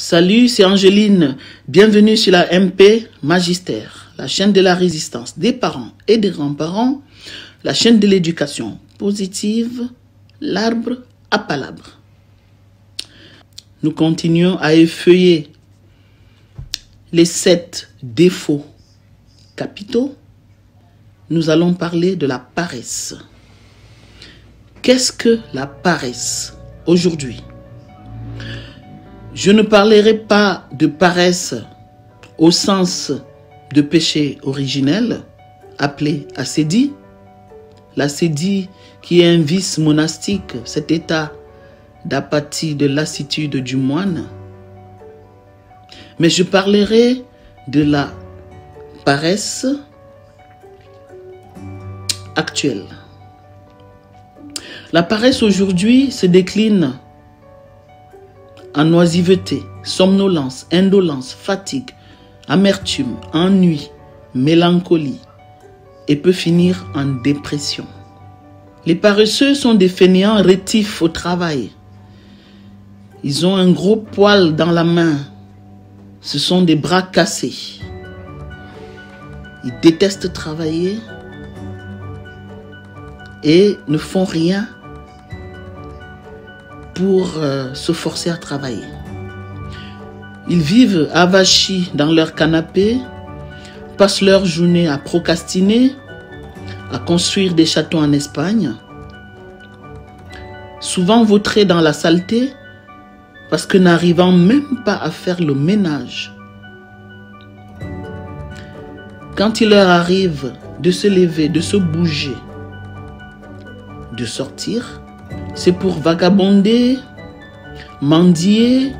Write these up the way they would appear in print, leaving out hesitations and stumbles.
Salut, c'est Angeline. Bienvenue sur la MP Magistère, la chaîne de la résistance des parents et des grands-parents, la chaîne de l'éducation positive, l'arbre à palabres. Nous continuons à effeuiller les 7 défauts capitaux. Nous allons parler de la paresse. Qu'est-ce que la paresse aujourd'hui? Je ne parlerai pas de paresse au sens de péché originel, appelé ascédie. L'ascédie qui est un vice monastique, cet état d'apathie, de lassitude du moine. Mais je parlerai de la paresse actuelle. La paresse aujourd'hui se décline en oisiveté, somnolence, indolence, fatigue, amertume, ennui, mélancolie et peut finir en dépression. Les paresseux sont des fainéants rétifs au travail. Ils ont un gros poil dans la main. Ce sont des bras cassés. Ils détestent travailler et ne font rien pour se forcer à travailler. Ils vivent avachis dans leur canapé, passent leur journée à procrastiner, à construire des châteaux en Espagne, souvent vautrés dans la saleté, parce que n'arrivant même pas à faire le ménage. Quand il leur arrive de se lever, de se bouger, de sortir, c'est pour vagabonder, mendier,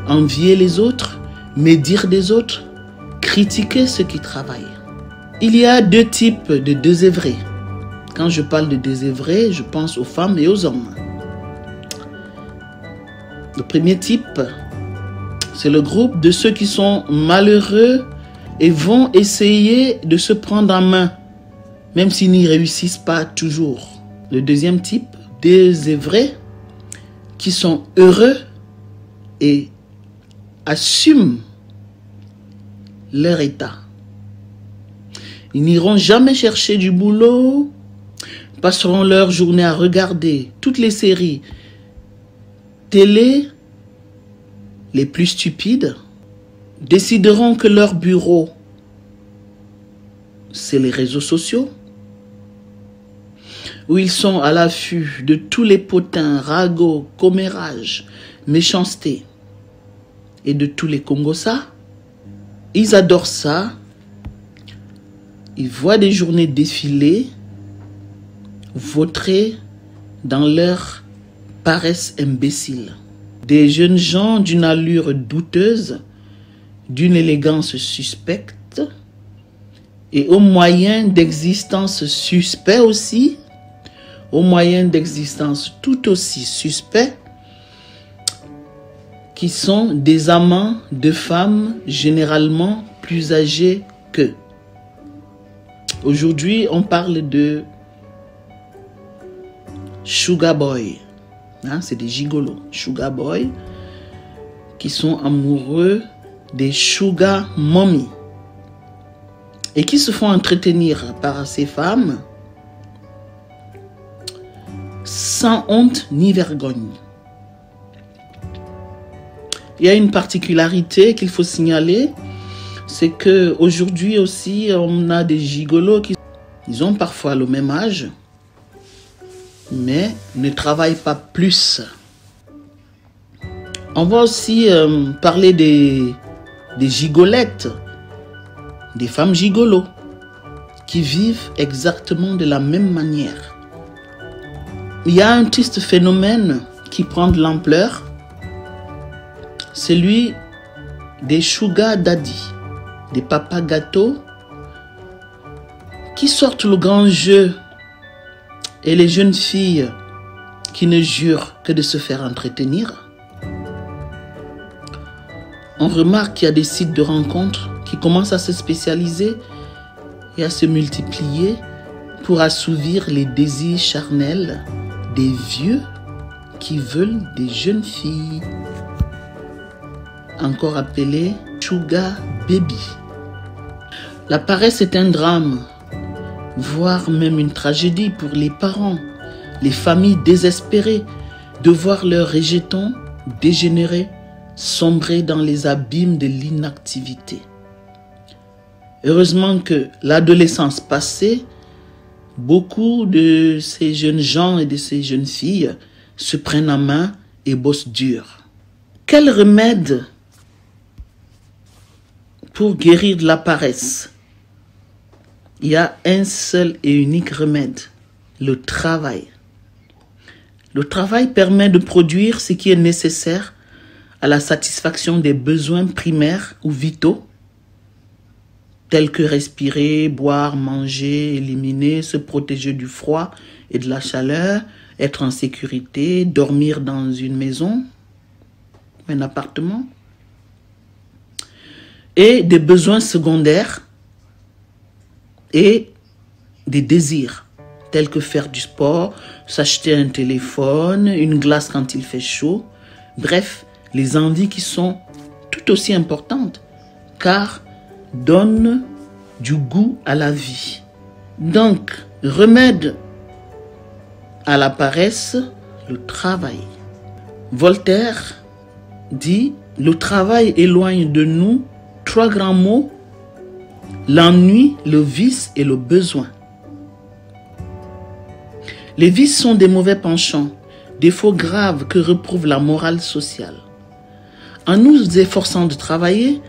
envier les autres, médire des autres, critiquer ceux qui travaillent. Il y a 2 types de désœuvrés. Quand je parle de désœuvrés, je pense aux femmes et aux hommes. Le premier type, c'est le groupe de ceux qui sont malheureux et vont essayer de se prendre en main, même s'ils n'y réussissent pas toujours. Le deuxième type, désœuvrés, qui sont heureux et assument leur état. Ils n'iront jamais chercher du boulot, passeront leur journée à regarder toutes les séries télé les plus stupides, décideront que leur bureau, c'est les réseaux sociaux, où ils sont à l'affût de tous les potins, ragots, commérages, méchancetés et de tous les congossas. Ils adorent ça. Ils voient des journées défiler, vautrer dans leur paresse imbécile. Des jeunes gens d'une allure douteuse, d'une élégance suspecte et aux moyens d'existence suspects aussi, aux moyens d'existence tout aussi suspects, qui sont des amants de femmes généralement plus âgées qu'eux. Aujourd'hui, on parle de sugar boy. C'est des gigolos, sugar boy, qui sont amoureux des sugar mommy et qui se font entretenir par ces femmes sans honte ni vergogne. Il y a une particularité qu'il faut signaler, c'est qu'aujourd'hui aussi, on a des gigolos qui ils ont parfois le même âge, mais ne travaillent pas plus. On va aussi parler des gigolettes, des femmes gigolos, qui vivent exactement de la même manière. Il y a un triste phénomène qui prend de l'ampleur, celui des sugar daddy, des papas gâteaux, qui sortent le grand jeu, et les jeunes filles qui ne jurent que de se faire entretenir. On remarque qu'il y a des sites de rencontres qui commencent à se spécialiser et à se multiplier pour assouvir les désirs charnels des vieux qui veulent des jeunes filles. encore appelé Sugar Baby. La paresse est un drame, voire même une tragédie pour les parents, les familles désespérées de voir leurs rejetons dégénérer, sombrer dans les abîmes de l'inactivité. Heureusement que l'adolescence passée, beaucoup de ces jeunes gens et de ces jeunes filles se prennent en main et bossent dur. Quel remède pour guérir de la paresse? Il y a un seul et unique remède, le travail. Le travail permet de produire ce qui est nécessaire à la satisfaction des besoins primaires ou vitaux, tels que respirer, boire, manger, éliminer, se protéger du froid et de la chaleur, être en sécurité, dormir dans une maison, un appartement, et des besoins secondaires et des désirs, tels que faire du sport, s'acheter un téléphone, une glace quand il fait chaud, bref, les envies qui sont tout aussi importantes, car donnent du goût à la vie. Donc, remède à la paresse, le travail. Voltaire dit, le travail éloigne de nous 3 grands mots, l'ennui, le vice et le besoin. Les vices sont des mauvais penchants, défauts graves que reprouve la morale sociale. En nous efforçant de travailler,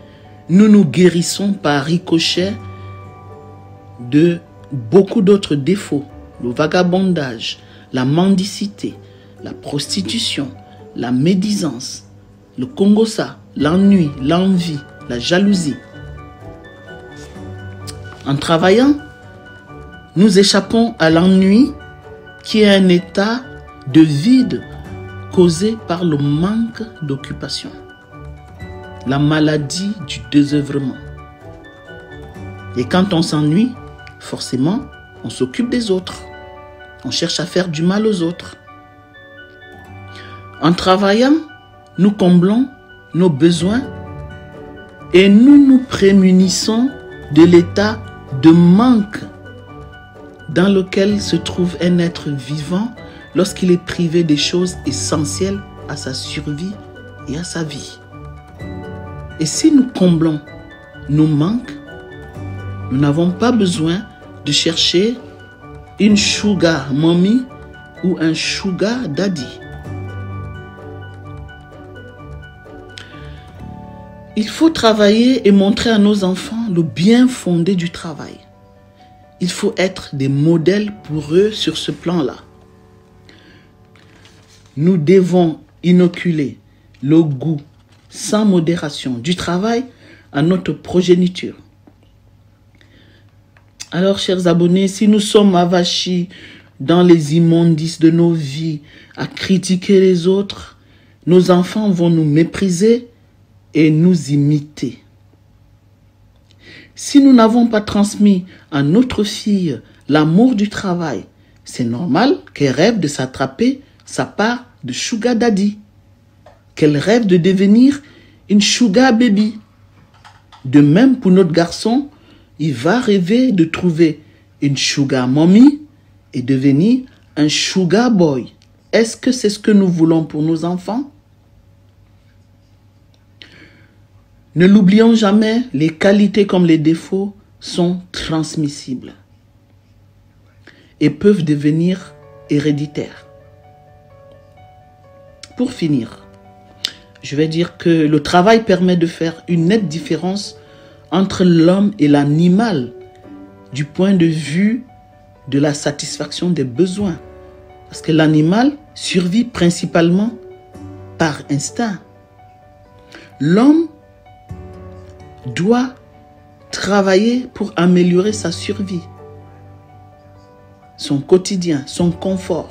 nous nous guérissons par ricochet de beaucoup d'autres défauts, le vagabondage, la mendicité, la prostitution, la médisance, le congossa, l'ennui, l'envie, la jalousie. En travaillant, nous échappons à l'ennui qui est un état de vide causé par le manque d'occupation. La maladie du désœuvrement. Et quand on s'ennuie, forcément, on s'occupe des autres. On cherche à faire du mal aux autres. En travaillant, nous comblons nos besoins et nous nous prémunissons de l'état de manque dans lequel se trouve un être vivant lorsqu'il est privé des choses essentielles à sa survie et à sa vie. Et si nous comblons nos manques, nous n'avons pas besoin de chercher une sugar mommy ou un sugar daddy. Il faut travailler et montrer à nos enfants le bien fondé du travail. Il faut être des modèles pour eux sur ce plan-là. Nous devons inoculer le goût sans modération du travail à notre progéniture. Alors, chers abonnés, si nous sommes avachis dans les immondices de nos vies à critiquer les autres, nos enfants vont nous mépriser et nous imiter. Si nous n'avons pas transmis à notre fille l'amour du travail, c'est normal qu'elle rêve de s'attraper sa part de sugar daddy, qu'elle rêve de devenir une sugar baby. De même pour notre garçon, il va rêver de trouver une sugar mommy et devenir un sugar boy. Est-ce que c'est ce que nous voulons pour nos enfants? Ne l'oublions jamais, les qualités comme les défauts sont transmissibles et peuvent devenir héréditaires. Pour finir, je vais dire que le travail permet de faire une nette différence entre l'homme et l'animal du point de vue de la satisfaction des besoins. Parce que l'animal survit principalement par instinct. L'homme doit travailler pour améliorer sa survie, son quotidien, son confort.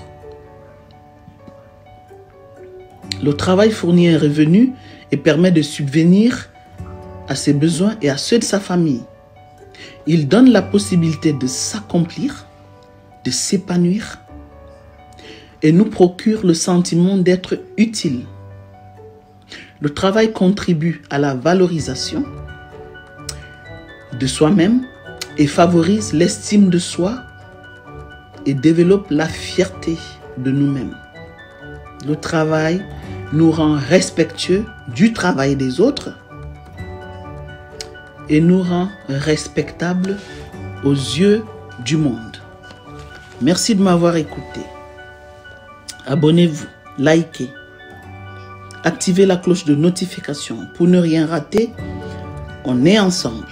Le travail fournit un revenu et permet de subvenir à ses besoins et à ceux de sa famille. Il donne la possibilité de s'accomplir, de s'épanouir et nous procure le sentiment d'être utile. Le travail contribue à la valorisation de soi-même et favorise l'estime de soi et développe la fierté de nous-mêmes. Le travail nous rend respectueux du travail des autres et nous rend respectables aux yeux du monde. Merci de m'avoir écouté. Abonnez-vous, likez, activez la cloche de notification pour ne rien rater. On est ensemble.